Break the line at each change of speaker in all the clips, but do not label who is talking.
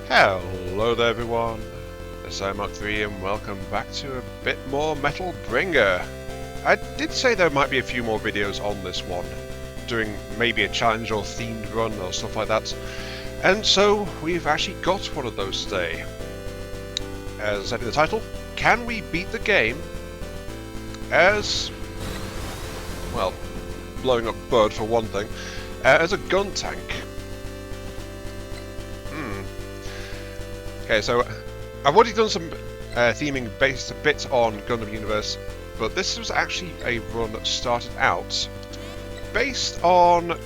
Hello there everyone, it's Mark3 and welcome back to a bit more Metal Bringer. I did say there might be a few more videos on this one, doing maybe a challenge or themed run or stuff like that, and so we've actually got one of those today. As I said in the title, can we beat the game as, well, blowing up Bud for one thing, as a Guntank? Okay, so I've already done some theming based a bit on Gundam Universe, but this was actually a run that started out based on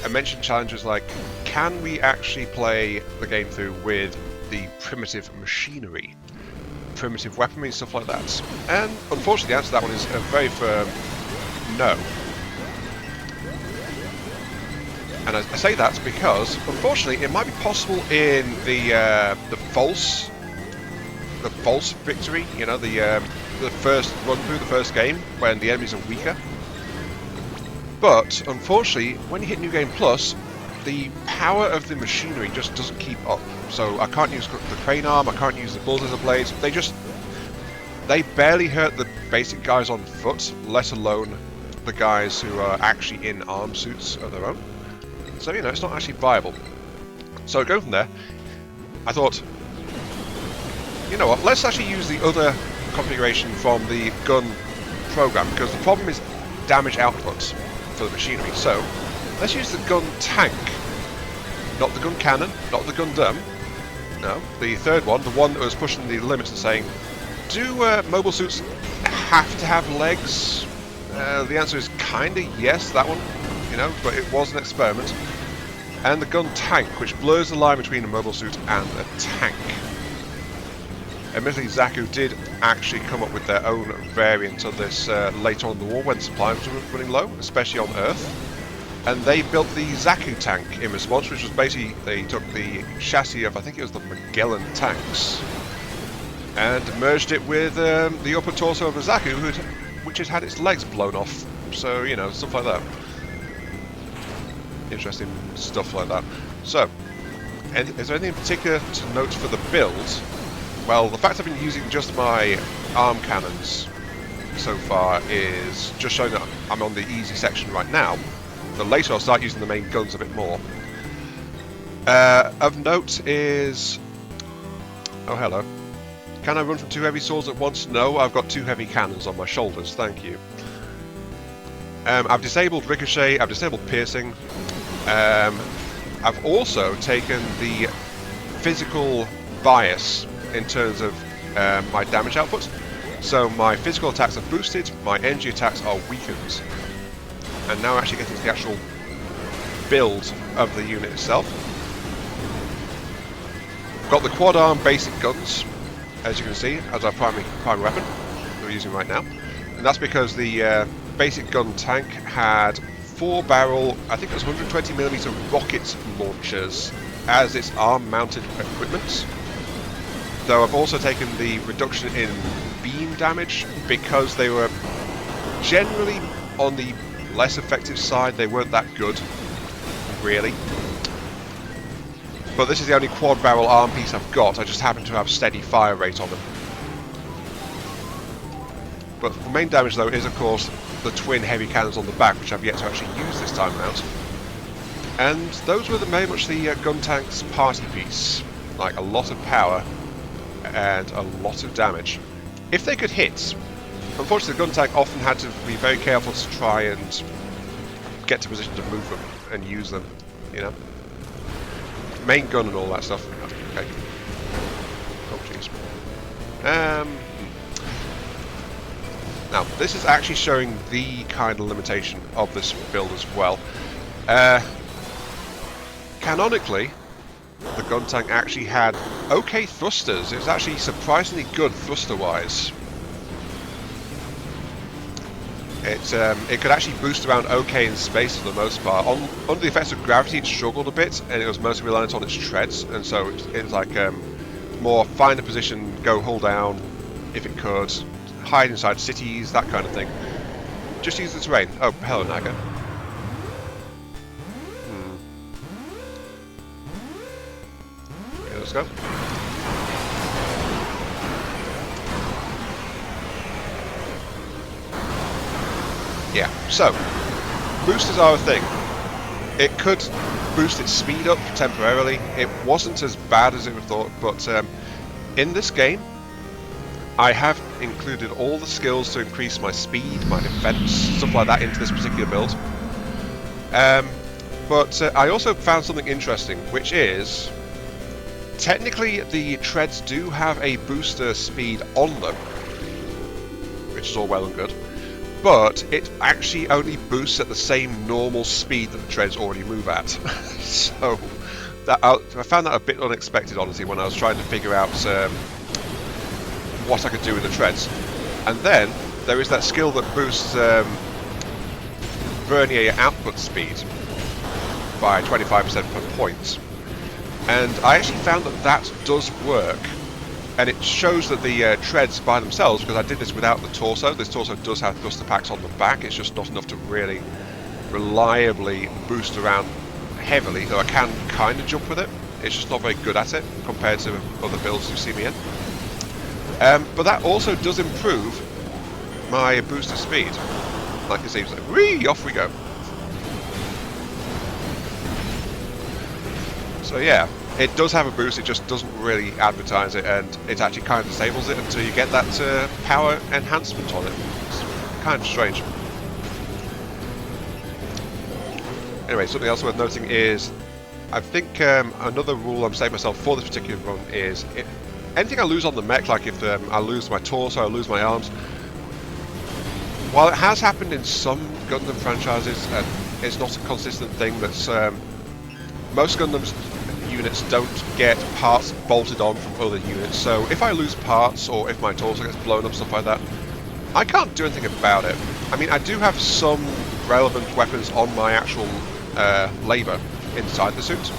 I mentioned challenges like, can we actually play the game through with the primitive machinery, primitive weaponry, stuff like that? And unfortunately the answer to that one is a very firm no. And I say that because, unfortunately, it might be possible in the false victory. You know, the first run through the first game when the enemies are weaker. But unfortunately, when you hit New Game Plus, the power of the machinery just doesn't keep up. So I can't use the crane arm. I can't use the bulldozer blades. They barely hurt the basic guys on foot, let alone the guys who are actually in arm suits of their own. So, you know, it's not actually viable. So going from there, I thought, you know what, let's actually use the other configuration from the gun program, because the problem is damage output for the machinery. So, let's use the Guntank. Not the Guncannon, not the Gundam. No, the third one, the one that was pushing the limits and saying, do mobile suits have to have legs? The answer is kinda yes, that one. You know, but it was an experiment. And the Guntank, which blurs the line between a mobile suit and a tank. Admittedly, Zaku did actually come up with their own variant of this later on in the war when supplies were running low, especially on Earth. And they built the Zaku tank in response, which was basically, they took the chassis of, I think it was the Magellan tanks, and merged it with the upper torso of a Zaku, which had had its legs blown off. So, you know, stuff like that. Interesting stuff like that. So, is there anything in particular to note for the build? Well, the fact I've been using just my arm cannons so far is just showing that I'm on the easy section right now. But later I'll start using the main guns a bit more. Of note is... oh, hello. Can I run from two heavy swords at once? No, I've got two heavy cannons on my shoulders, thank you. I've disabled ricochet, I've disabled piercing. I've also taken the physical bias in terms of my damage output. So my physical attacks are boosted, my energy attacks are weakened. And now actually getting to the actual build of the unit itself. Got the quad arm basic guns, as you can see, as our primary weapon that we're using right now. And that's because the basic Guntank had 4-barrel, I think it was 120mm rocket launchers as its arm-mounted equipment. Though I've also taken the reduction in beam damage because they were generally on the less effective side. They weren't that good, really. But this is the only quad-barrel arm piece I've got. I just happen to have steady fire rate on them. But the main damage, though, is of course the twin heavy cannons on the back, which I've yet to actually use this time out. And those were very much the Guntank's party piece. Like, a lot of power and a lot of damage. If they could hit, unfortunately the Guntank often had to be very careful to try and get to position to move them and use them, you know. Main gun and all that stuff. Okay. Oh, jeez. Now, this is actually showing the kind of limitation of this build as well. Canonically, the Guntank actually had okay thrusters. It was actually surprisingly good thruster-wise. It could actually boost around okay in space for the most part. Under the effects of gravity, it struggled a bit, and it was mostly reliant on its treads, and so it was like more find a position, go hull down if it could, hide inside cities, that kind of thing. Just use the terrain. Oh, hello, Naga. let's go. Yeah, so boosters are a thing. It could boost its speed up temporarily. It wasn't as bad as it was thought, but in this game, I have included all the skills to increase my speed, my defense, stuff like that into this particular build. But I also found something interesting, which is technically the treads do have a booster speed on them, which is all well and good. But it actually only boosts at the same normal speed that the treads already move at. So that, I found that a bit unexpected, honestly, when I was trying to figure out what I could do with the treads. And then there is that skill that boosts vernier output speed by 25% per point. And I actually found that that does work. And it shows that the treads by themselves, because I did this without the torso. This torso does have thruster packs on the back. It's just not enough to really reliably boost around heavily, though I can kind of jump with it. It's just not very good at it compared to other builds you see me in. But that also does improve my booster speed. Like you see, it's like, whee, off we go. So yeah. It does have a boost, it just doesn't really advertise it, and it actually kind of disables it until you get that power enhancement on it. It's kind of strange. Anyway, something else worth noting is, I think another rule I'm setting myself for this particular run is, anything I lose on the mech, like if I lose my torso, I lose my arms, while it has happened in some Gundam franchises, and it's not a consistent thing, that's most Gundams units don't get parts bolted on from other units, so if I lose parts or if my torso gets blown up, stuff like that, I can't do anything about it. I mean, I do have some relevant weapons on my actual labour inside the suit.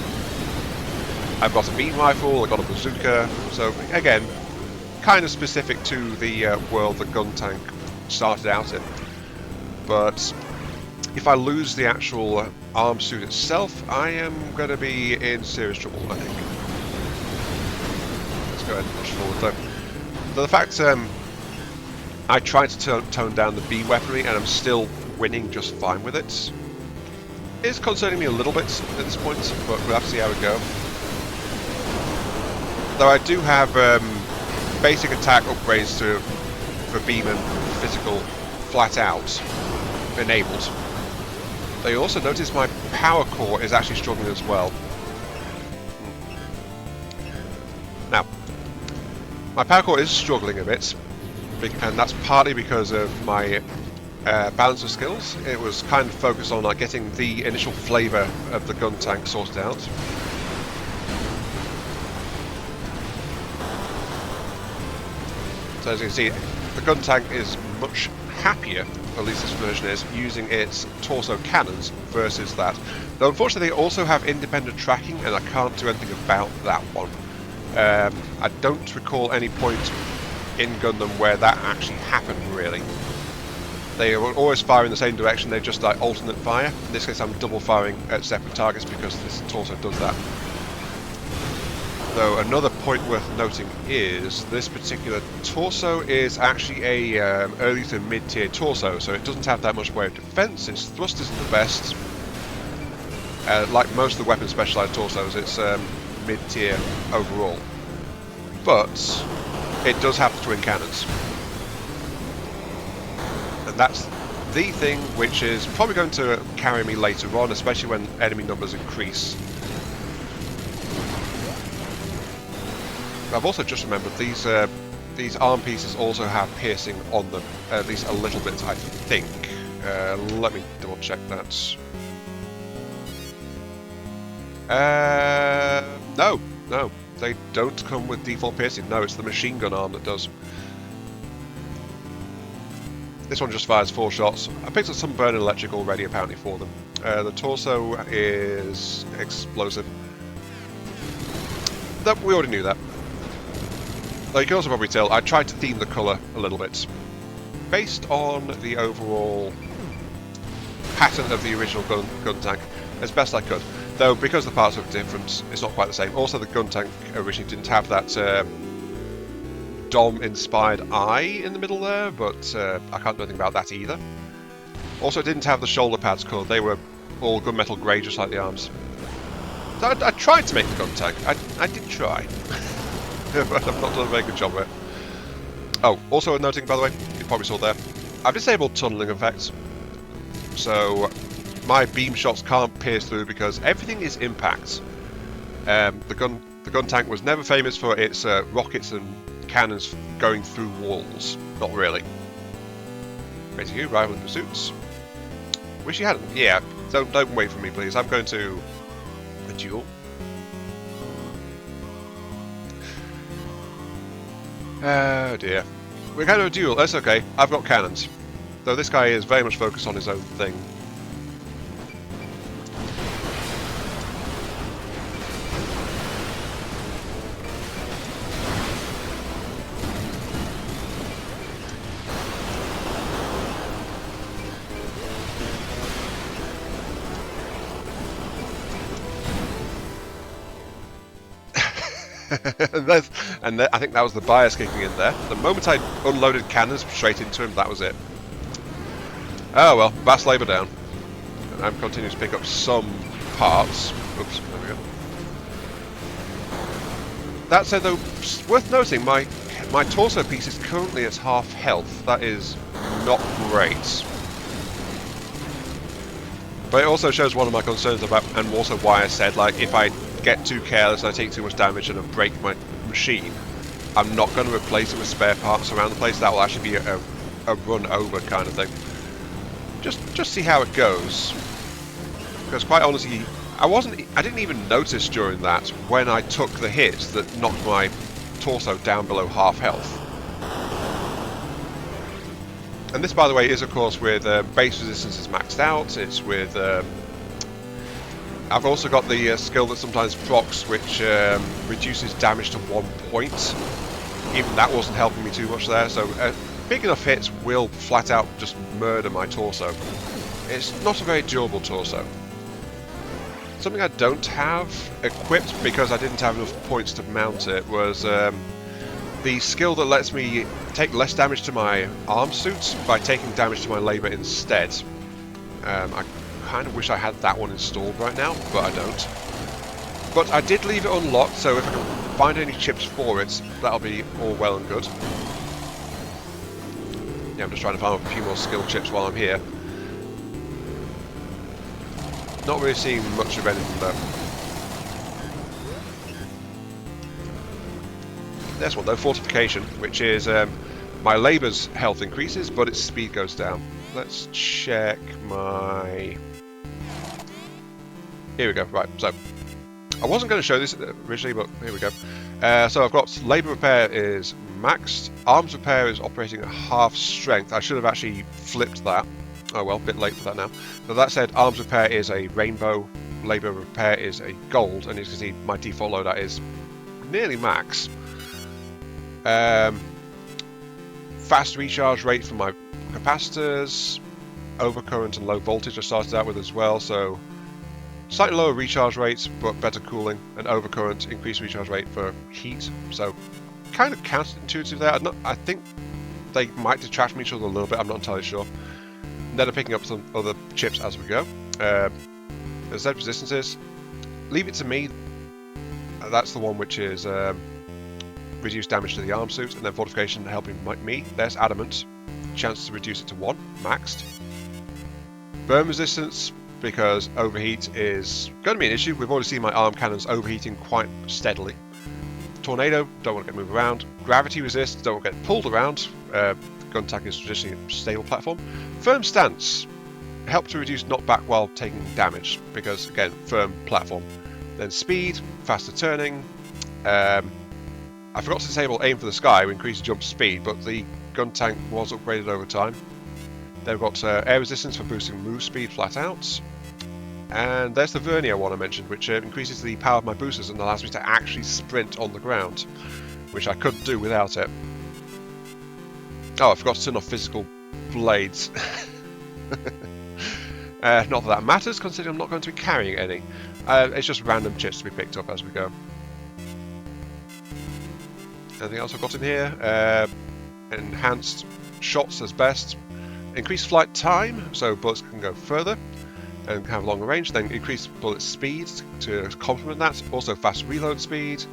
I've got a beam rifle, I've got a bazooka, so again, kind of specific to the world that Guntank started out in. But if I lose the actual arm suit itself, I am going to be in serious trouble, I think. Let's go ahead and push forward though. The fact I tried to tone down the B weaponry and I'm still winning just fine with it is concerning me a little bit at this point, but we'll have to see how we go. Though I do have basic attack upgrades for beam and physical flat out enabled. You also notice my power core is actually struggling as well. Now, my power core is struggling a bit, and that's partly because of my balance of skills. It was kind of focused on getting the initial flavour of the Guntank sorted out. So as you can see, the Guntank is much happier, at least this version is, using its torso cannons versus that. Though unfortunately they also have independent tracking and I can't do anything about that one. I don't recall any point in Gundam where that actually happened really. They will always fire in the same direction, they just alternate fire. In this case I'm double firing at separate targets because this torso does that. Though another point worth noting is this particular torso is actually a early to mid-tier torso, so it doesn't have that much way of defense. Its thrust isn't the best. Like most of the weapon specialized torsos, it's mid-tier overall. But it does have the twin cannons. And that's the thing which is probably going to carry me later on, especially when enemy numbers increase. I've also just remembered these arm pieces also have piercing on them, at least a little bit, I think. Let me double check that. No, they don't come with default piercing. No, it's the machine gun arm that does. This one just fires 4 shots. I picked up some burning electric already, apparently, for them. The torso is explosive. We already knew that. Though you can also probably tell, I tried to theme the colour a little bit, based on the overall pattern of the original Guntank, as best I could. Though, because the parts are different, it's not quite the same. Also, the Guntank originally didn't have that Dom-inspired eye in the middle there, but I can't do anything about that either. Also, it didn't have the shoulder pads coloured. They were all gunmetal grey, just like the arms. So I tried to make the Guntank. I did try. But I've not done a very good job of it. Oh, also worth noting, by the way, you probably saw there, I've disabled tunnelling effects. So my beam shots can't pierce through because everything is impact. The Guntank was never famous for its rockets and cannons going through walls. Not really. Raising you, rival in pursuits. Wish you hadn't. Yeah, don't wait for me, please. I'm going to a duel. Oh dear. We're going to a duel. That's okay. I've got cannons. Though this guy is very much focused on his own thing. and I think that was the bias kicking in there. The moment I unloaded cannons straight into him, that was it. Oh well, vast labour down. And I'm continuing to pick up some parts. Oops, there we go. That said though, worth noting, my torso piece is currently at half health. That is not great. But it also shows one of my concerns about, and also why I said, like, if I get too careless and I take too much damage and I break my machine, I'm not going to replace it with spare parts around the place. That will actually be a run over kind of thing. Just see how it goes. Because quite honestly, I didn't even notice during that when I took the hit that knocked my torso down below half health. And this, by the way, is of course with base resistance is maxed out. It's with I've also got the skill that sometimes procs, which reduces damage to 1 point. Even that wasn't helping me too much there. So big enough hits will flat out just murder my torso. It's not a very durable torso. Something I don't have equipped because I didn't have enough points to mount it was the skill that lets me take less damage to my arm suits by taking damage to my labour instead. I kind of wish I had that one installed right now, but I don't. But I did leave it unlocked, so if I can find any chips for it, that'll be all well and good. Yeah, I'm just trying to farm up a few more skill chips while I'm here. Not really seeing much of anything though. There's one though, fortification, which is my labour's health increases, but its speed goes down. Let's check my... Here we go, right, so I wasn't going to show this originally, but here we go. So I've got labour repair is maxed, arms repair is operating at half strength. I should have actually flipped that. Oh well, a bit late for that now. So that said, arms repair is a rainbow, labour repair is a gold, and as you can see, my default loadout is nearly max. Fast recharge rate for my capacitors, overcurrent and low voltage I started out with as well, so slightly lower recharge rates but better cooling, and overcurrent increased recharge rate for heat, so kind of counterintuitive there. I think they might detract from each other a little bit, I'm not entirely sure. And then I'm picking up some other chips as we go. As I said, resistances, leave it to me, that's the one which is reduce damage to the arm suit, and then fortification helping me. There's adamant, chance to reduce it to 1, maxed. Burn resistance, because overheat is going to be an issue. We've already seen my arm cannons overheating quite steadily. Tornado, don't want to get moved around. Gravity resist, don't want to get pulled around. Guntank is traditionally a stable platform. Firm stance, help to reduce knockback while taking damage, because again, firm platform. Then speed, faster turning. I forgot to disable aim for the sky, increase jump speed, but the Guntank was upgraded over time. Then we've got air resistance for boosting move speed flat out. And there's the vernier one I mentioned, which increases the power of my boosters and allows me to actually sprint on the ground, which I couldn't do without it. Oh, I forgot to turn off physical blades. Not that that matters, considering I'm not going to be carrying any. It's just random chips to be picked up as we go. Anything else I've got in here? Enhanced shots as best. Increased flight time, so bullets can go further and have longer range. Then increased bullet speed to complement that. Also fast reload speed.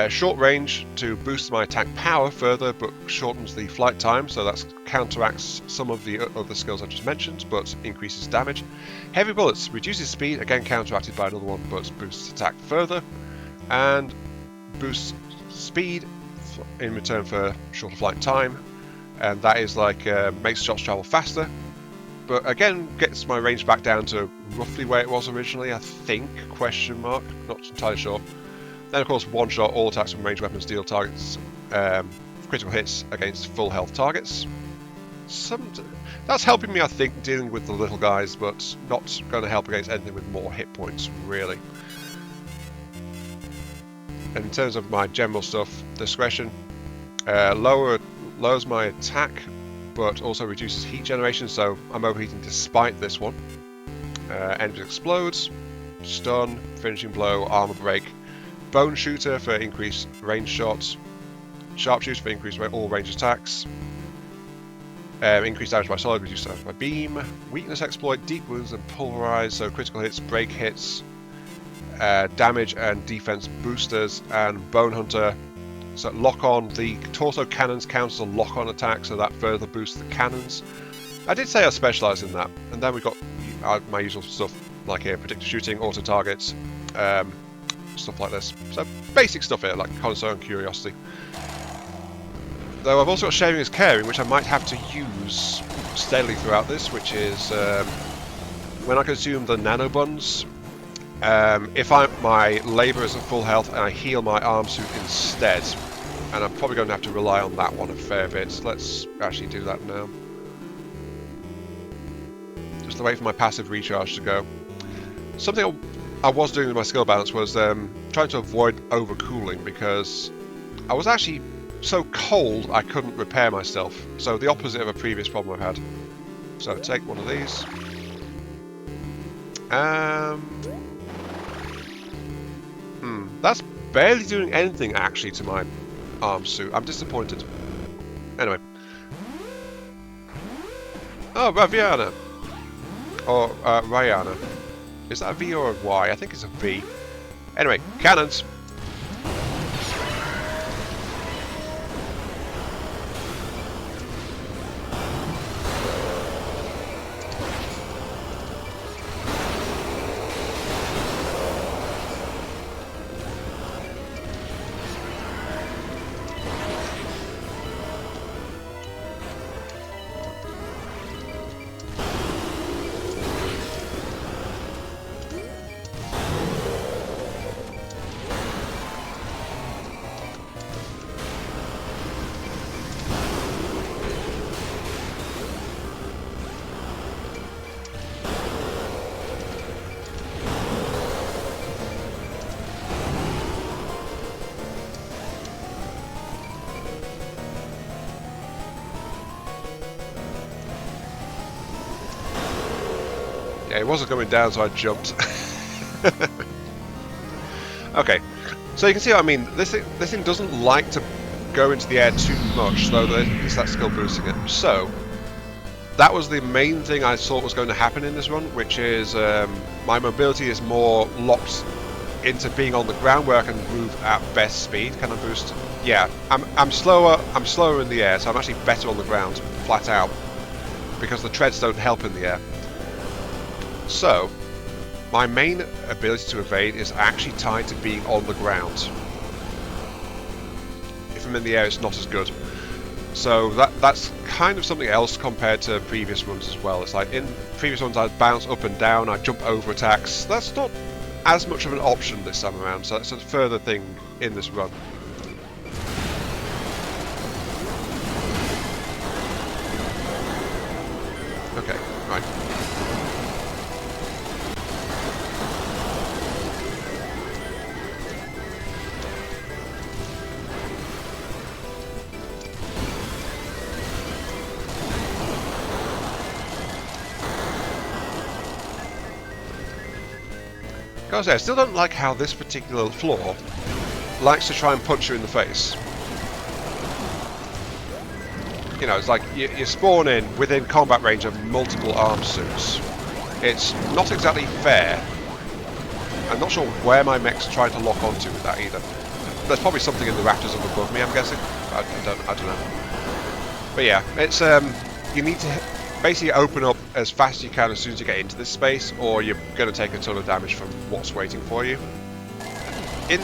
Short range to boost my attack power further, but shortens the flight time, so that counteracts some of the other skills I just mentioned, but increases damage. Heavy bullets reduces speed, again counteracted by another one, but boosts attack further, and boosts speed in return for shorter flight time, and that is like makes shots travel faster, but again gets my range back down to roughly where it was originally, I think, question mark, not entirely sure. Then, of course, one-shot, all attacks from ranged weapons deal targets critical hits against full health targets. That's helping me, I think, dealing with the little guys, but not going to help against anything with more hit points, really. And in terms of my general stuff, discretion lowers my attack, but also reduces heat generation, so I'm overheating despite this one. Enemies explodes, stun, finishing blow, armor break. Bone Shooter for increased range shots, Sharpshooter for increased all range attacks, increased damage by solid, reduced damage by beam, Weakness Exploit, Deep Wounds and Pulverize, so critical hits, break hits, damage and defense boosters, and Bone Hunter, so lock on, the torso cannons counts as a lock on attack, so that further boosts the cannons. I did say I specialise in that, and then we got my usual stuff like here, predictive shooting, auto targets, stuff like this. So basic stuff here, like Connoisseur and Curiosity. Though I've also got Sharing is Caring, which I might have to use steadily throughout this, which is when I consume the nano buns, if my labour is at full health and I heal my arm suit instead, and I'm probably going to have to rely on that one a fair bit. Let's actually do that now. Just to wait for my passive recharge to go. Something I was doing with my skill balance was trying to avoid overcooling, because I was actually so cold I couldn't repair myself. So the opposite of a previous problem I've had. So take one of these. That's barely doing anything actually to my arm suit. I'm disappointed. Anyway. Oh, Raviana. Or Ryana. Is that a V or a Y? I think it's a V. Anyway, cannons. Yeah, it wasn't coming down, so I jumped. Okay, so you can see what I mean. This thing doesn't like to go into the air too much, though it's that skill boosting it. So that was the main thing I thought was going to happen in this run, which is my mobility is more locked into being on the ground, where I can move at best speed. Can I boost? Yeah, I'm slower. I'm slower in the air, so I'm actually better on the ground, flat out, because the treads don't help in the air. So, my main ability to evade is actually tied to being on the ground. If I'm in the air, it's not as good. So that's kind of something else compared to previous runs as well. It's like in previous ones I'd bounce up and down, I'd jump over attacks. That's not as much of an option this time around, so that's a further thing in this run. Okay, right. Gotta say, I still don't like how this particular floor likes to try and punch you in the face. You know, it's like you spawn in within combat range of multiple arm suits. It's not exactly fair. I'm not sure where my mech's trying to lock onto with that either. There's probably something in the rafters up above me, I'm guessing. I don't know. But yeah, it's you need to basically open up as fast as you can as soon as you get into this space, or you're going to take a ton of damage from what's waiting for you. In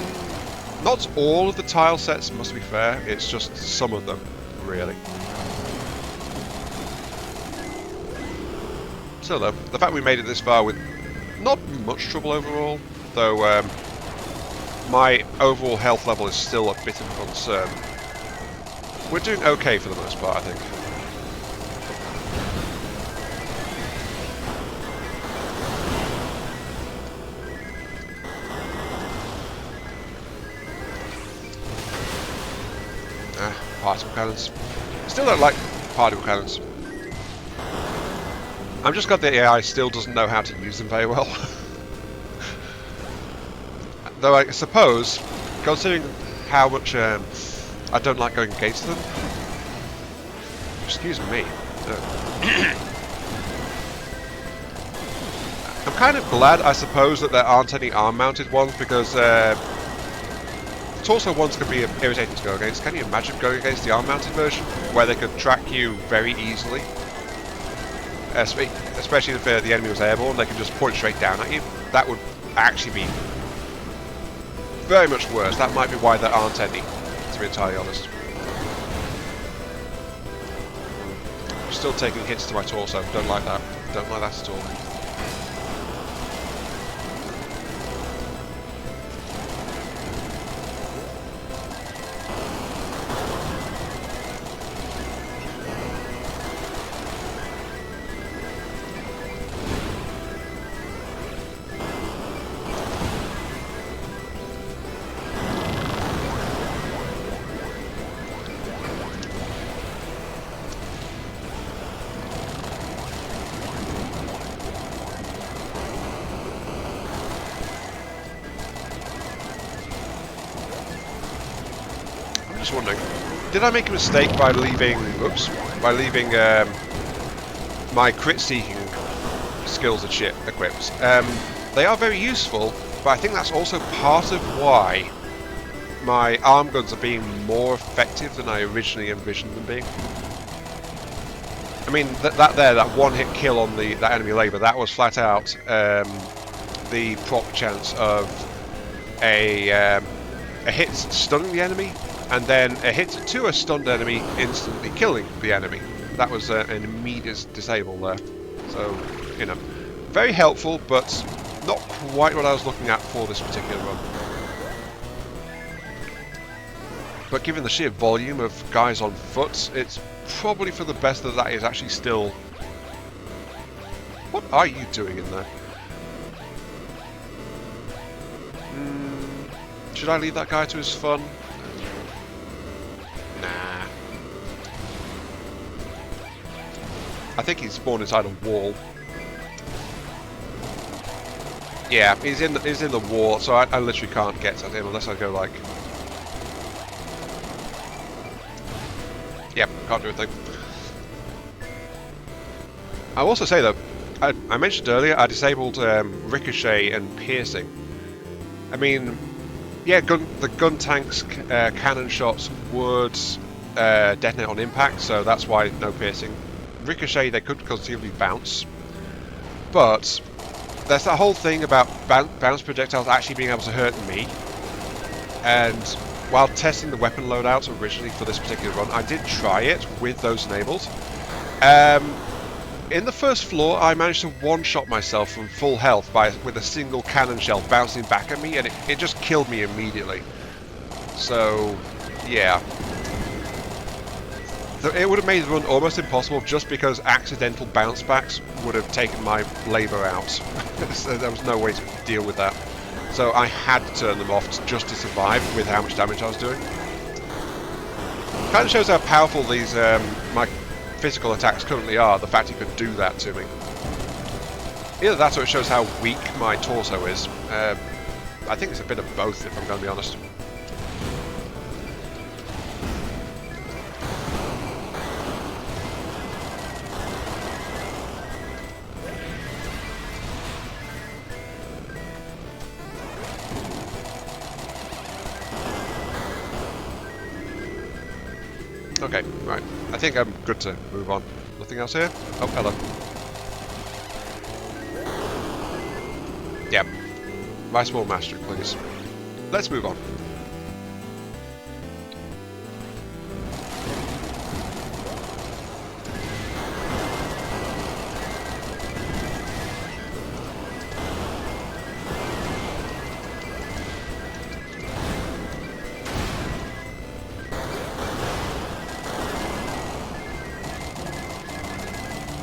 not all of the tile sets, must be fair, it's just some of them, really. So though, the fact we made it this far with not much trouble overall, though my overall health level is still a bit of a concern. We're doing okay for the most part, I think. Particle cannons. Still don't like particle cannons. I'm just glad the AI still doesn't know how to use them very well. Though I suppose, considering how much I don't like going against them. Excuse me. I'm kind of glad, I suppose, that there aren't any arm-mounted ones, because torso ones can be irritating to go against. Can you imagine going against the arm-mounted version, where they could track you very easily? Especially if the enemy was airborne, they can just point straight down at you. That would actually be very much worse. That might be why there aren't any, to be entirely honest. I'm still taking hits to my torso. Don't like that. Don't like that at all. Wondering, did I make a mistake by leaving my crit seeking skills and shit equipped? They are very useful, but I think that's also part of why my arm guns are being more effective than I originally envisioned them being. I mean, that one hit kill on that enemy labour, that was flat out the prop chance of a hit stunning the enemy, and then a hit to a stunned enemy instantly killing the enemy. That was an immediate disable there. So, you know, very helpful, but not quite what I was looking at for this particular run. But given the sheer volume of guys on foot, it's probably for the best that is actually still... What are you doing in there? Should I leave that guy to his fun? Nah. I think he's spawned inside a wall. Yeah, he's in the wall, so I literally can't get at him unless I go like... Yep, can't do a thing. I'll also say though, I mentioned earlier I disabled ricochet and piercing. I mean, yeah, the Guntank's cannon shots would detonate on impact, so that's why no piercing. Ricochet, they could conceivably bounce, but there's that whole thing about bounce projectiles actually being able to hurt me. And while testing the weapon loadouts originally for this particular run, I did try it with those enabled. In the first floor, I managed to one-shot myself from full health with a single cannon shell bouncing back at me, and it just killed me immediately. So, yeah. It would have made the run almost impossible just because accidental bounce backs would have taken my labour out. So there was no way to deal with that. So I had to turn them off just to survive with how much damage I was doing. Kind of shows how powerful these my physical attacks currently are, the fact he could do that to me. Either that or it shows how weak my torso is. I think it's a bit of both, if I'm going to be honest. Okay, right. I think I'm good to move on. Nothing else here? Oh, hello. Yep. My small mastery, please. Let's move on.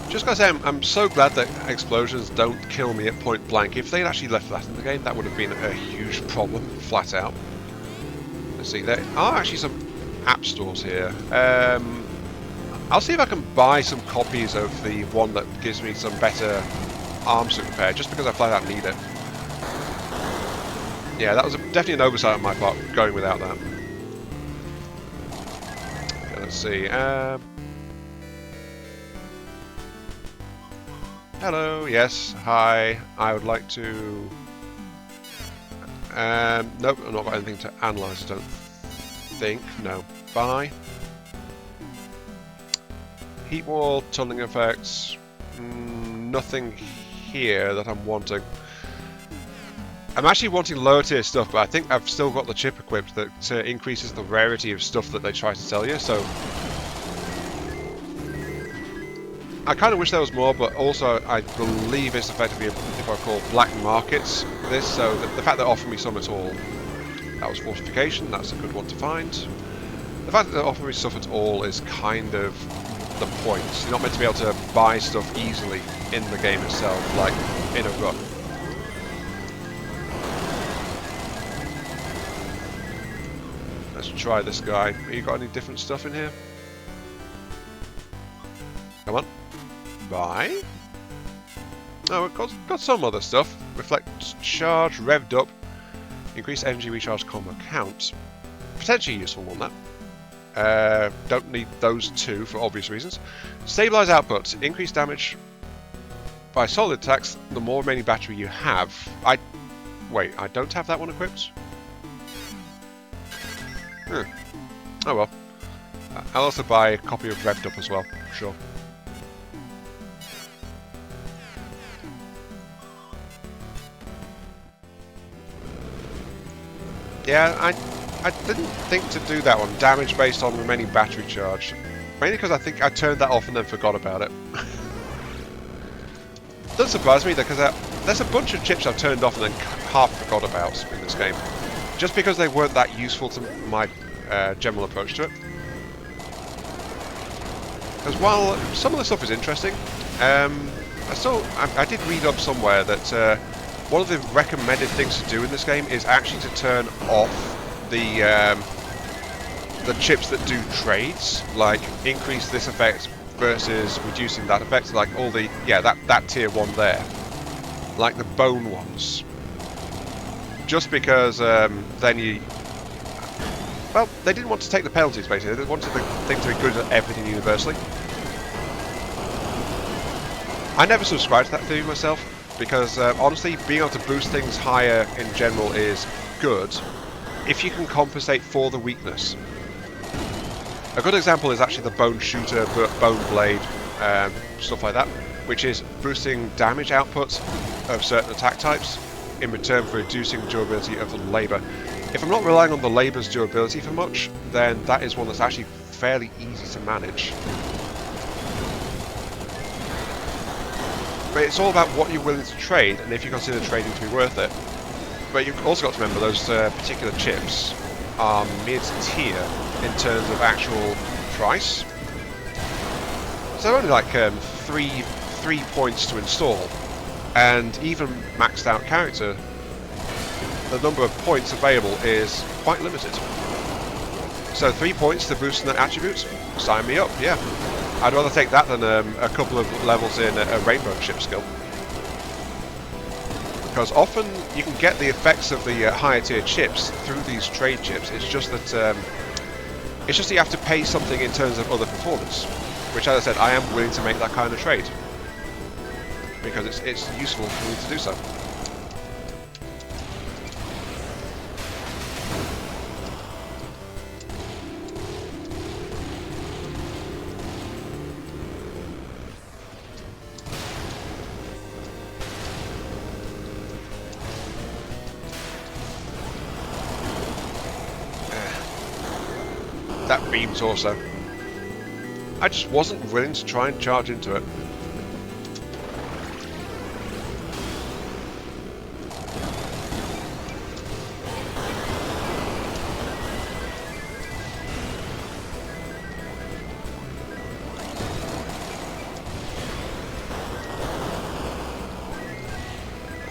Just gotta say, I'm so glad that explosions don't kill me at point blank. If they'd actually left that in the game, that would have been a huge problem, flat out. Let's see, there are actually some app stores here. I'll see if I can buy some copies of the one that gives me some better arms to repair, just because I flat out need it. Yeah, that was definitely an oversight on my part, going without that. Okay, let's see. Hello, yes, hi, I would like to... nope, I've not got anything to analyse, I don't think. No. Buy. Heat wall, tunneling effects. Nothing here that I'm wanting. I'm actually wanting lower tier stuff, but I think I've still got the chip equipped that increases the rarity of stuff that they try to sell you, so... I kind of wish there was more, but also I believe it's effectively, if I call black markets, this, so the fact that offering me some at all, that was fortification, that's a good one to find. The fact that offering me stuff at all is kind of the point. You're not meant to be able to buy stuff easily in the game itself, like in a run. Let's try this guy. You got any different stuff in here? Come on. Buy. Oh, we've got some other stuff. Reflect charge, revved up. Increase energy recharge combo count. Potentially useful one, that. Don't need those two for obvious reasons. Stabilize output. Increase damage by solid attacks the more remaining battery you have. Wait, I don't have that one equipped? Oh well. I'll also buy a copy of revved up as well. Sure. Yeah, I didn't think to do that one. Damage based on remaining battery charge. Mainly because I think I turned that off and then forgot about it. Doesn't surprise me though, because there's a bunch of chips I've turned off and then half forgot about in this game. Just because they weren't that useful to my general approach to it. Because while some of the stuff is interesting, I did read up somewhere that one of the recommended things to do in this game is actually to turn off the chips that do trades, like increase this effect versus reducing that effect, like all the, yeah, that tier 1 there, like the bone ones. Just because then you... Well, they didn't want to take the penalties, basically. They wanted the thing to be good at everything universally. I never subscribed to that theory myself, because honestly, being able to boost things higher in general is good, if you can compensate for the weakness. A good example is actually the bone shooter, bone blade, stuff like that, which is boosting damage output of certain attack types in return for reducing durability of the labour. If I'm not relying on the labour's durability for much, then that is one that's actually fairly easy to manage. But it's all about what you're willing to trade, and if you consider trading to be worth it. But you've also got to remember those particular chips are mid-tier in terms of actual price. So they're only like 3 points to install, and even maxed out character, the number of points available is quite limited. So 3 points to boost the attributes? Sign me up, yeah. I'd rather take that than a couple of levels in a rainbow ship skill. because often you can get the effects of the higher tier chips through these trade chips. It's just that you have to pay something in terms of other performance, which, as I said, I am willing to make that kind of trade because it's useful for me to do so. That beam torso. I just wasn't willing to try and charge into it.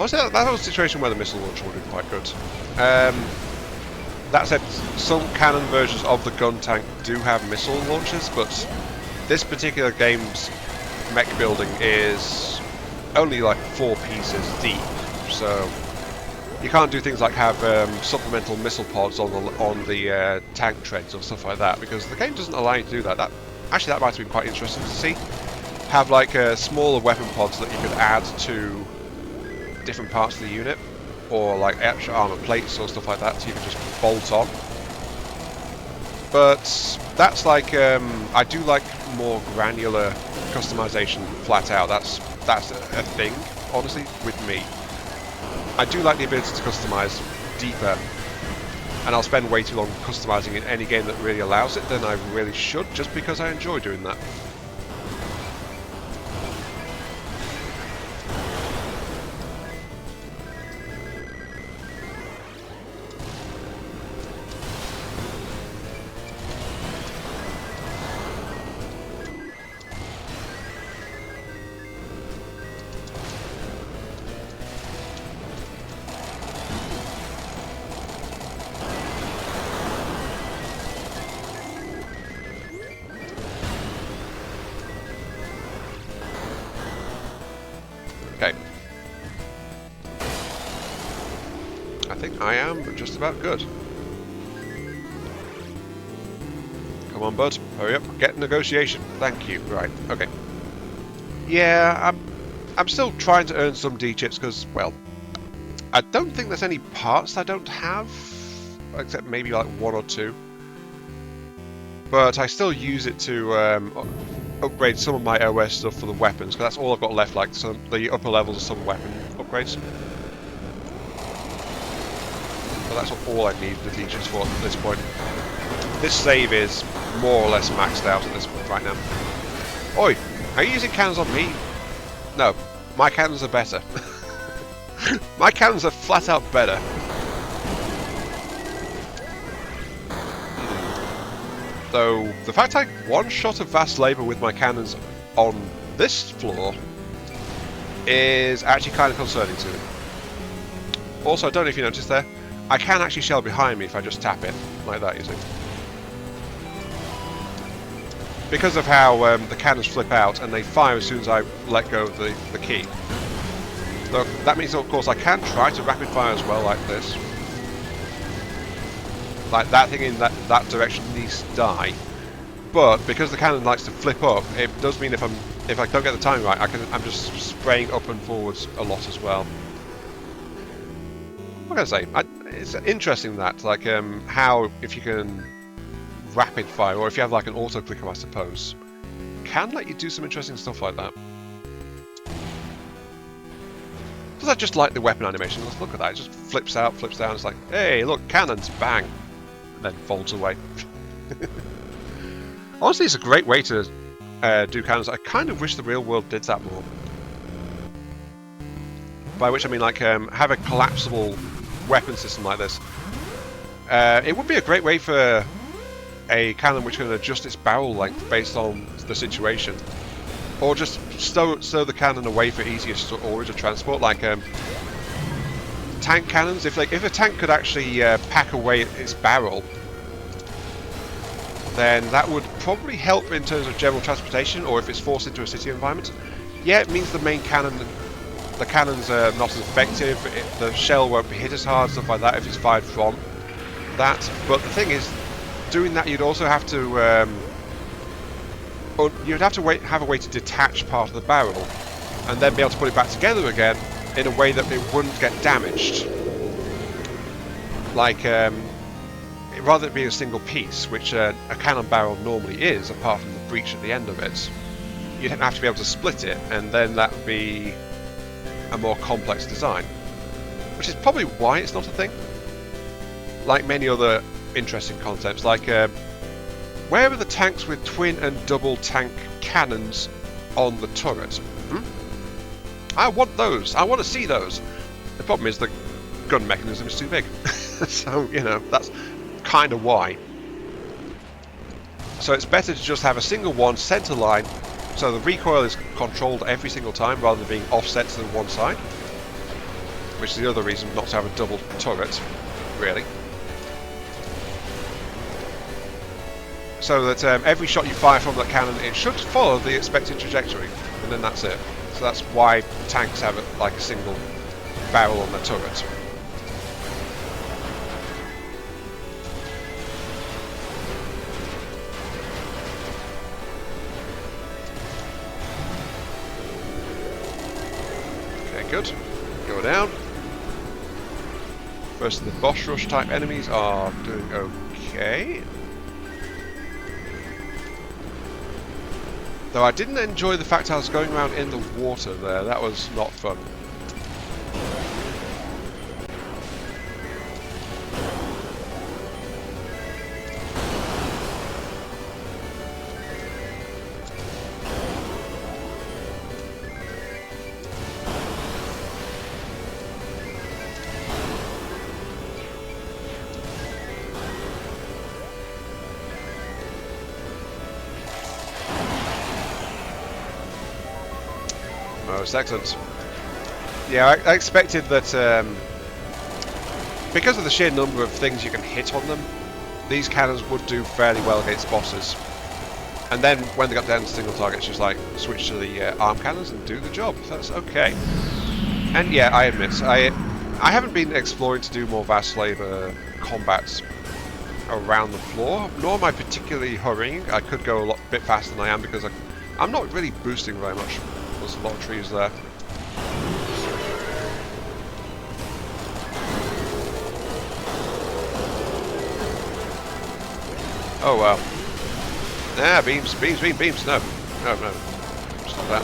Also, that was a situation where the missile launcher would have been quite good. That said, some cannon versions of the Guntank do have missile launchers, but this particular game's mech building is only like 4 pieces deep, so you can't do things like have supplemental missile pods on the tank treads or stuff like that, because the game doesn't allow you to do that. Actually, that might have been quite interesting to see. Have like smaller weapon pods that you could add to different parts of the unit, or like extra armor plates or stuff like that, so you can just bolt on. But that's like I do like more granular customization flat out. That's a thing, honestly, with me. I do like the ability to customize deeper, and I'll spend way too long customizing in any game that really allows it than I really should, just because I enjoy doing that. Okay. I think I am just about good. Come on, bud. Hurry up. Get negotiation. Thank you. Right. Okay. Yeah, I'm still trying to earn some D chips because, well, I don't think there's any parts I don't have, except maybe like 1 or 2. But I still use it to upgrade some of my OS stuff for the weapons, because that's all I've got left, like the upper levels of some weapon upgrades. But that's all I need the D-chips for at this point. This save is more or less maxed out at this point right now. Oi! Are you using cannons on me? No, my cannons are better. My cannons are flat out better. Though the fact I one-shot a vast labour with my cannons on this floor is actually kind of concerning to me. Also, I don't know if you noticed there, I can actually shell behind me if I just tap it, like that, you see. Because of how the cannons flip out and they fire as soon as I let go of the key. So that means, of course, I can try to rapid fire as well, like this. Like that thing in that direction needs to die, but because the cannon likes to flip up, it does mean if I don't get the timing right, I'm just spraying up and forwards a lot as well. What can I say? It's interesting that how if you can rapid fire, or if you have like an auto clicker, I suppose, can let you do some interesting stuff like that. Because I just like the weapon animation. Let's look at that. It just flips out, flips down. It's like, hey, look, cannons, bang. Then folds away. Honestly, it's a great way to do cannons. I kind of wish the real world did that more. By which I mean like have a collapsible weapon system like this. It would be a great way for a cannon which can adjust its barrel length based on the situation, or just stow the cannon away for easier storage or transport, like tank cannons. If a tank could actually pack away its barrel, then that would probably help in terms of general transportation, or if it's forced into a city environment. Yeah, it means the main cannon the cannons are not as effective, the shell won't be hit as hard, stuff like that, if it's fired from that. But the thing is, doing that you'd also have to have a way to detach part of the barrel and then be able to put it back together again in a way that it wouldn't get damaged. Like, rather than it being a single piece, which a cannon barrel normally is, apart from the breach at the end of it, you'd have to be able to split it, and then that would be a more complex design. Which is probably why it's not a thing. Like many other interesting concepts, like where are the tanks with twin and double tank cannons on the turret? I want those. I want to see those. The problem is the gun mechanism is too big. So, you know, that's kind of why. So it's better to just have a single one, center line, so the recoil is controlled every single time rather than being offset to the one side. Which is the other reason not to have a double turret, really. So that every shot you fire from that cannon, it should follow the expected trajectory, and then that's it. So that's why tanks have it like a single barrel on their turret. Okay, good. Go down. First of the boss rush type enemies are doing okay. Though I didn't enjoy the fact I was going around in the water there. That was not fun. Most excellent. Yeah, I expected that because of the sheer number of things you can hit on them, these cannons would do fairly well against bosses. And then when they got down to single targets, just like switch to the arm cannons and do the job. That's okay. And yeah, I admit, I haven't been exploring to do more vast labour combats around the floor, nor am I particularly hurrying. I could go a bit faster than I am because I'm not really boosting very much. There's a lot of trees there. Oh well. Ah, beams. No. No. Stop that.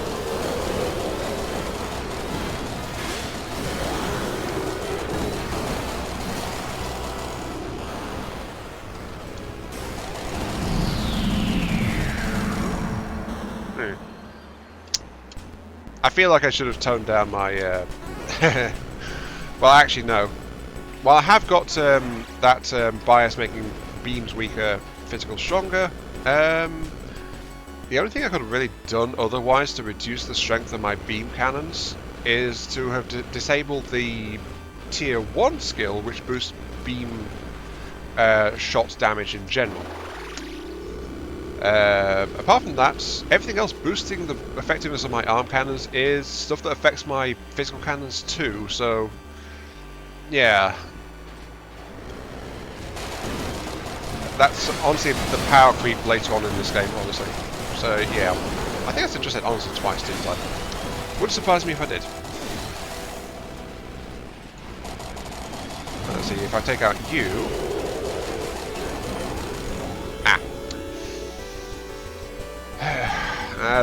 I feel like I should have toned down my... well, actually, no. Well, I have got that bias making beams weaker, physical stronger. The only thing I could have really done otherwise to reduce the strength of my beam cannons is to have disabled the tier 1 skill, which boosts beam shot damage in general. Apart from that, everything else boosting the effectiveness of my arm cannons is stuff that affects my physical cannons too, so yeah. That's honestly the power creep later on in this game, honestly. So yeah, I think I just said honestly twice, didn't I? Wouldn't surprise me if I did. Let's see, if I take out you...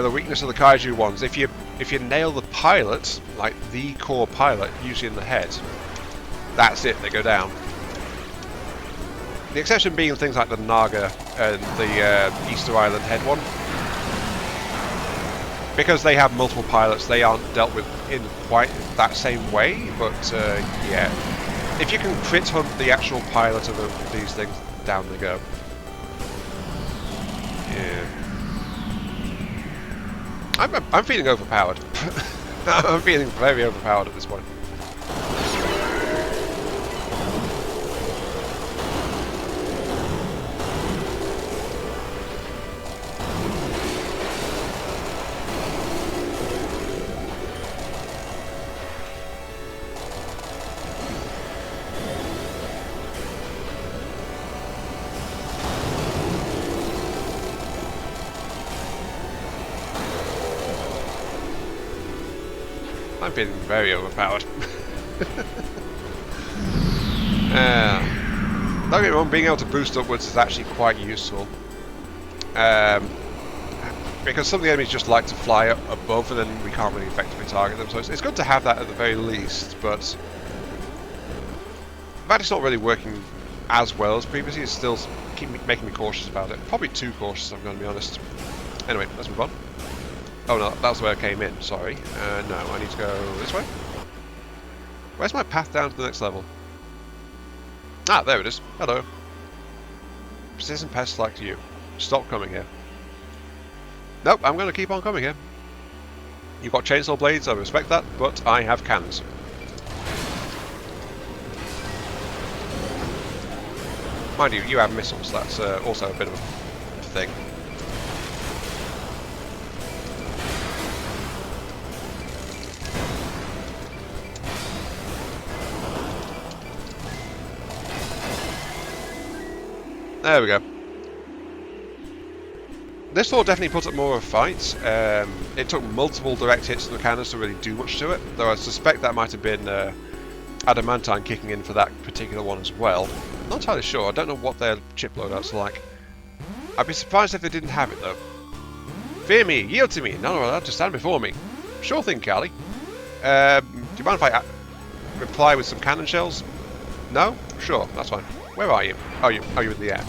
the weakness of the kaiju ones. If you nail the pilot, like the core pilot, usually in the head, that's it, they go down. The exception being things like the Naga and the Easter Island head one. Because they have multiple pilots, they aren't dealt with in quite that same way, but yeah. If you can crit hunt the actual pilot of these things, down they go. Yeah. I'm feeling overpowered. I'm feeling very overpowered at this point. I'm feeling very overpowered. Don't get me wrong, being able to boost upwards is actually quite useful. Because some of the enemies just like to fly up above and then we can't really effectively target them. So it's good to have that at the very least, but the fact it's not really working as well as previously is still making me cautious about it. Probably too cautious, I'm going to be honest. Anyway, let's move on. Oh no, that's where I came in, sorry. No, I need to go this way. Where's my path down to the next level? Ah, there it is. Hello. Persistent pests like you. Stop coming here. Nope, I'm going to keep on coming here. You've got chainsaw blades, I respect that, but I have cannons. Mind you, you have missiles, that's also a bit of a thing. There we go. This floor definitely puts up more of a fight. It took multiple direct hits from the cannons to really do much to it, though I suspect that might have been adamantine kicking in for that particular one as well. I'm not entirely sure. I don't know what their chip loadouts are like. I'd be surprised if they didn't have it though. Fear me, yield to me, none are allowed to stand before me. Sure thing, Callie. Do you mind if I reply with some cannon shells? No? Sure, that's fine. Where are you? Oh, you in the air?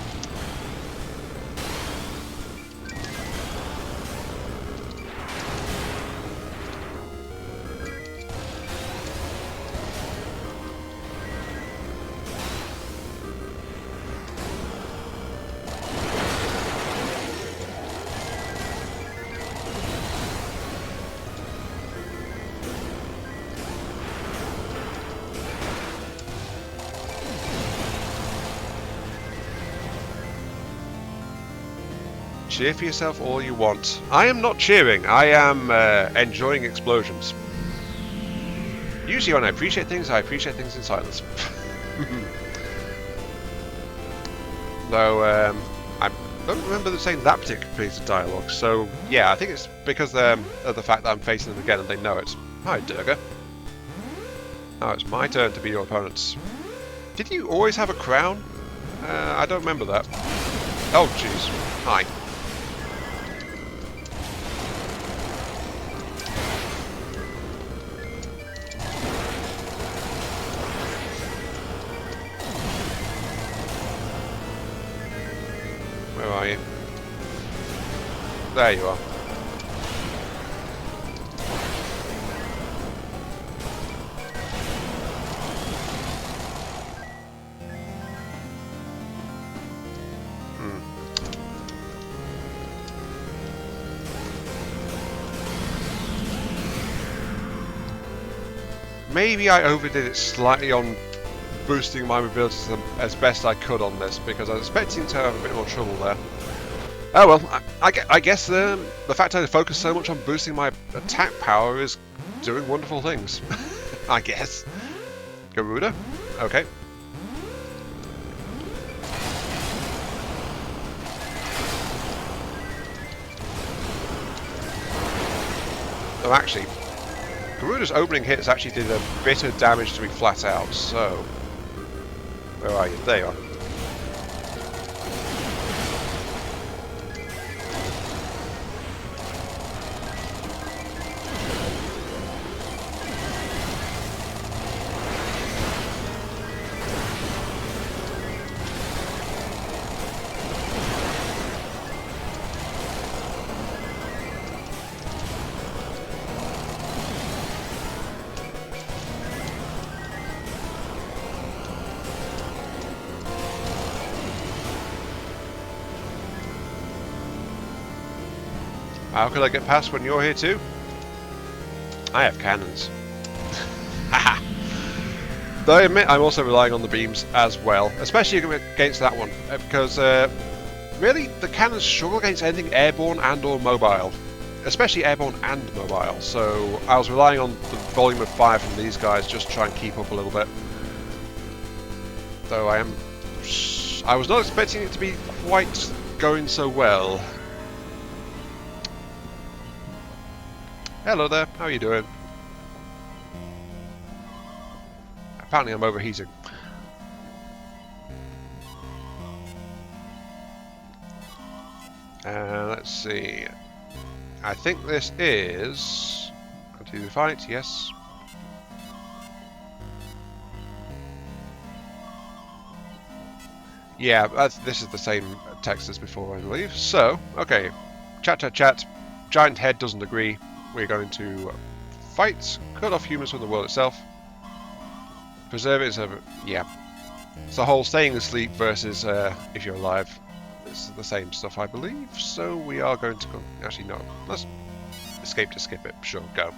Cheer for yourself all you want. I am not cheering, I am enjoying explosions. Usually when I appreciate things in silence. Though, I don't remember saying that particular piece of dialogue, so yeah, I think it's because of the fact that I'm facing them again and they know it. Hi, Durga. Now it's my turn to be your opponents. Did you always have a crown? I don't remember that. Oh, jeez. Hi. Where are you? There you are. Maybe I overdid it slightly on boosting my mobility as best I could on this, because I was expecting to have a bit more trouble there. Oh well, I guess the fact I focus so much on boosting my attack power is doing wonderful things. I guess. Garuda? Okay. Oh, actually, Garuda's opening hits actually did a bit of damage to me flat out, so... Where are you? There you are. How could I get past when you're here too? I have cannons. Haha! Though I admit I'm also relying on the beams as well, especially against that one, because really the cannons struggle against anything airborne and or mobile, especially airborne and mobile, so I was relying on the volume of fire from these guys just to try and keep up a little bit. Though I was not expecting it to be quite going so well. Hello there, how are you doing? Apparently I'm overheating. Let's see. I think this is... Continue the fight, yes. Yeah, this is the same text as before, I believe. So, okay. Chat, chat, chat. Giant head doesn't agree. We're going to fight. Cut off humans from the world itself. Preserve it as a... Yeah. It's the whole staying asleep versus if you're alive. It's the same stuff, I believe. So we are going to go... Actually, no. Let's escape to skip it. Sure, go.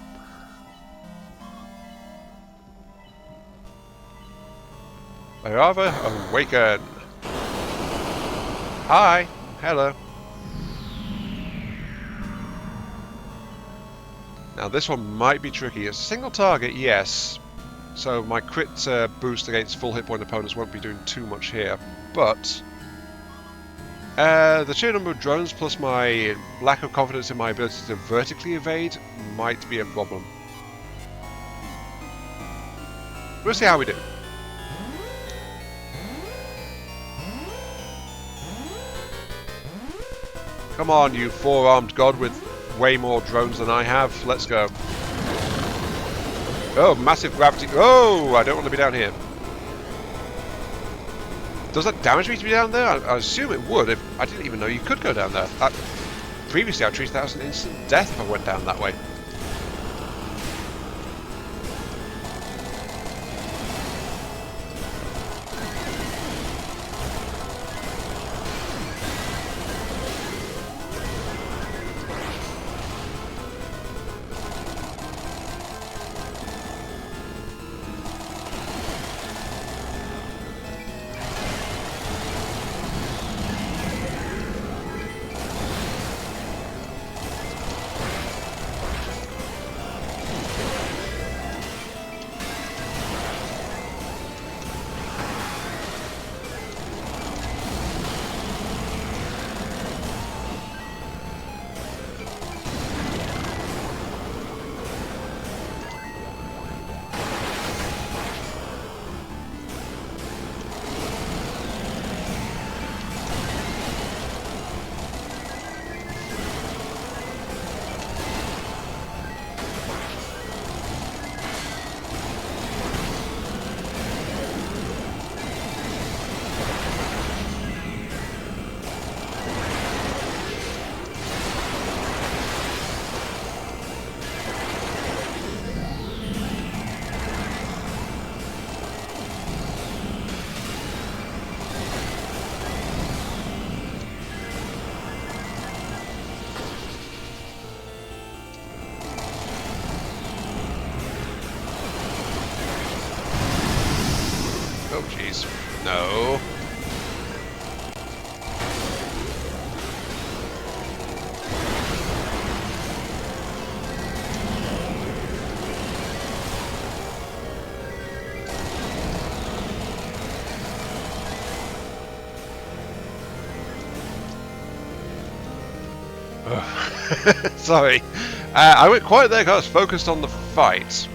Arriva, awaken. Hi. Hello. Now this one might be tricky. It's a single target, yes. So my crit boost against full hit point opponents won't be doing too much here. But the sheer number of drones plus my lack of confidence in my ability to vertically evade might be a problem. We'll see how we do. Come on, you four-armed god with way more drones than I have. Let's go. Oh, massive gravity. Oh, I don't want to be down here. Does that damage me to be down there? I assume it would. If I didn't even know you could go down there. Previously, I treated that as an instant death if I went down that way. Oh, jeez. No. Sorry. I went quiet there because I was focused on the fight.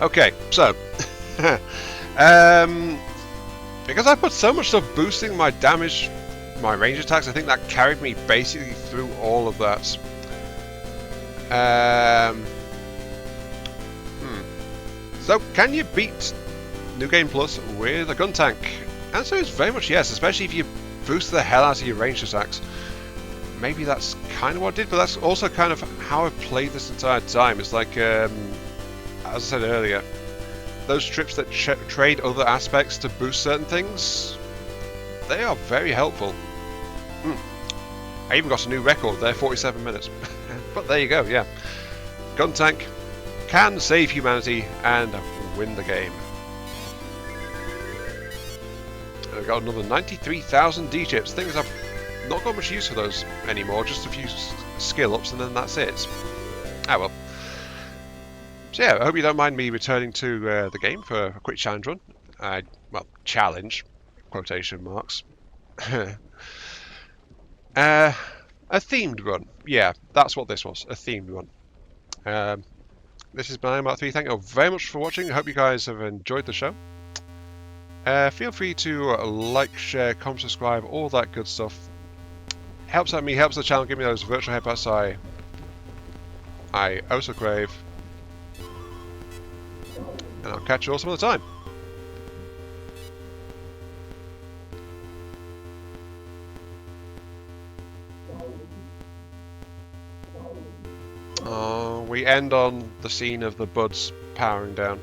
Okay, so because I put so much stuff boosting my damage, my range attacks, I think that carried me basically through all of that. So, can you beat New Game Plus with a Guntank? Answer is very much yes, especially if you boost the hell out of your ranged attacks. Maybe that's kind of what I did, but that's also kind of how I've played this entire time. It's like, as I said earlier, those trips that trade other aspects to boost certain things, they are very helpful. I even got a new record there, 47 minutes. But there you go, yeah. Guntank can save humanity and win the game. And I've got another 93,000 D-chips. Things I've not got much use for those anymore, just a few skill ups and then that's it. Ah well. So yeah, I hope you don't mind me returning to the game for a quick challenge run. Well, challenge, quotation marks. A themed run. Yeah, that's what this was, a themed run. This is my Mark 3. Thank you very much for watching. I hope you guys have enjoyed the show. Feel free to like, share, comment, subscribe, all that good stuff. Helps out me, helps the channel, give me those virtual headbutts I oh so crave. And I'll catch you all some other time. We end on the scene of the buds powering down.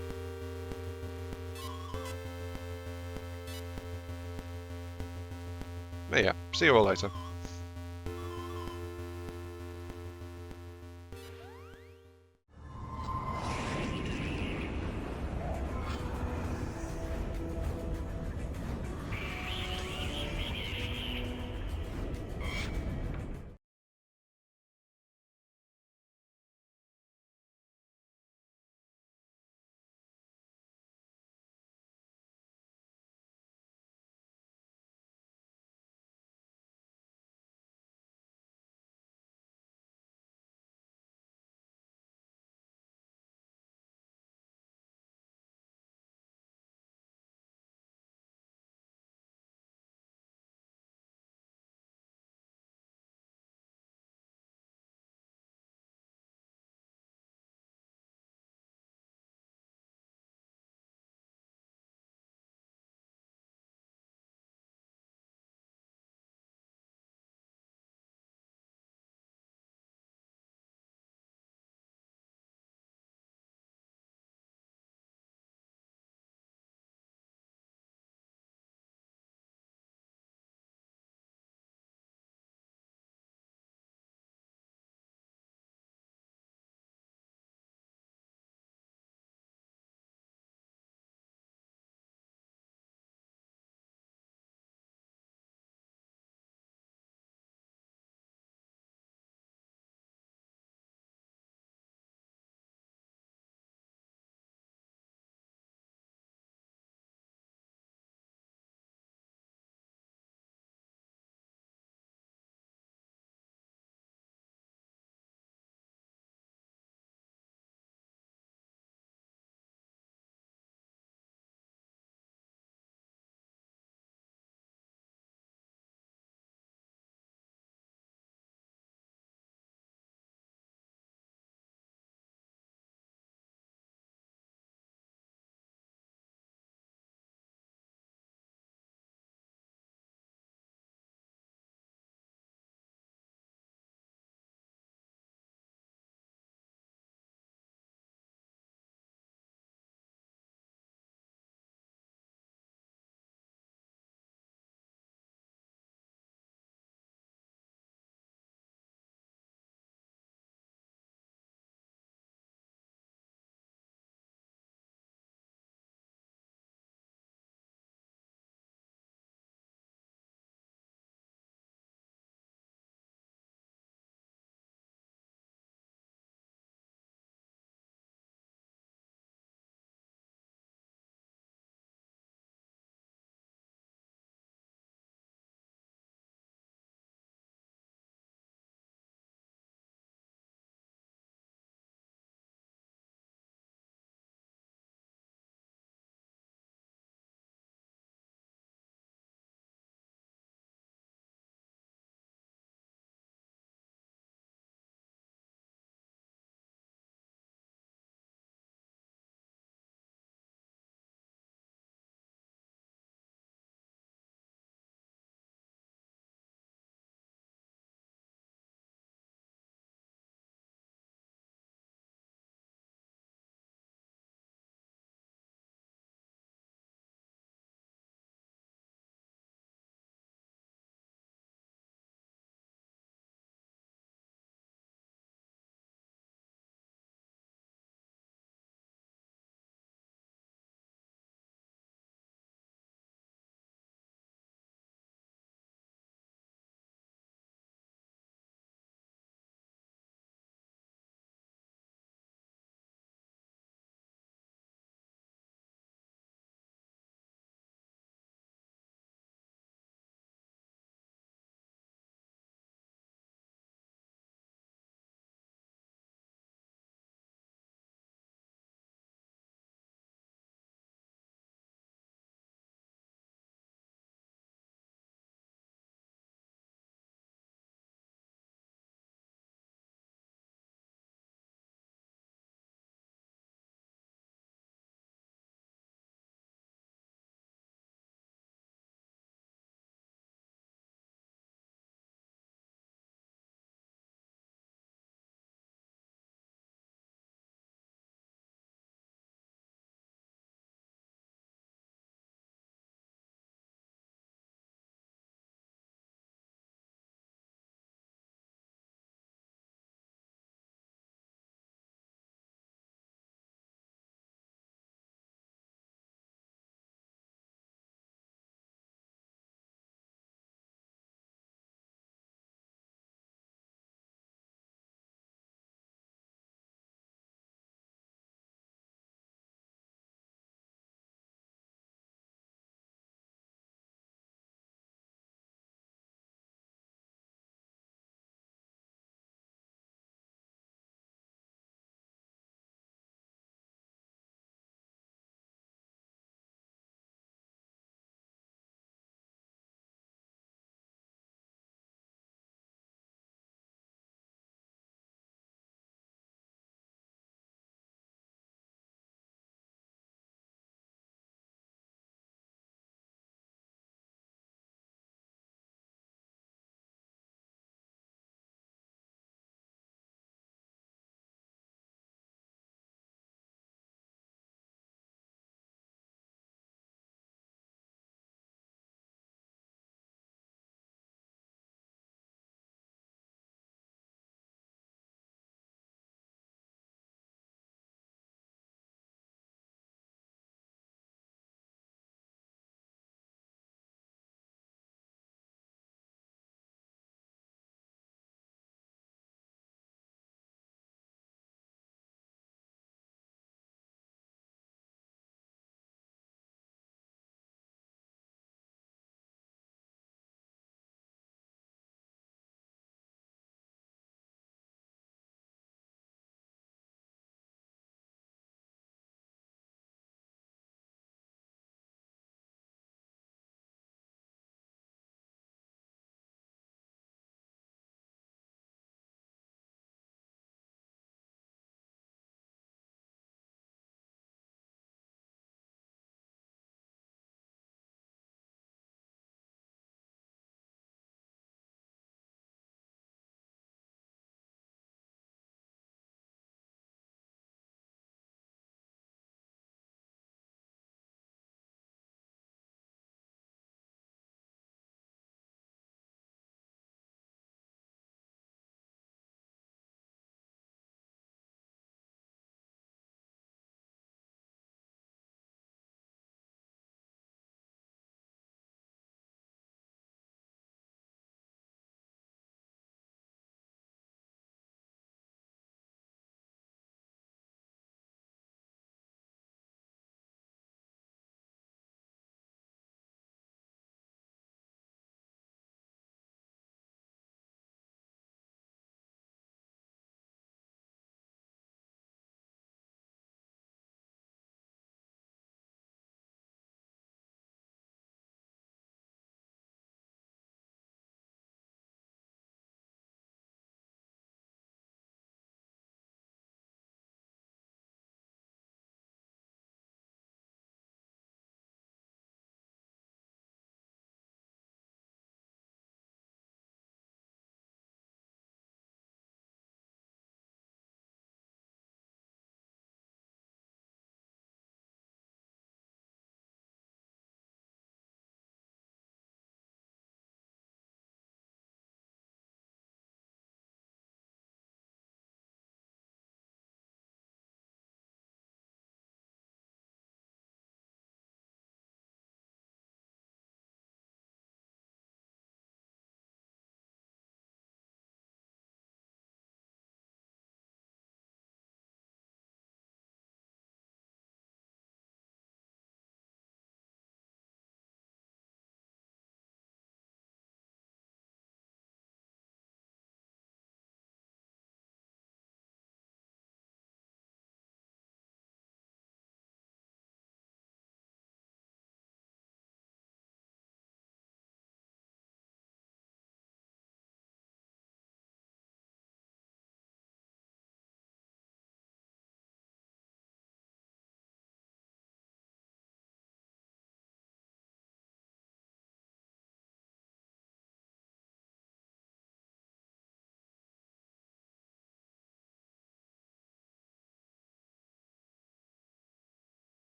But yeah, see you all later.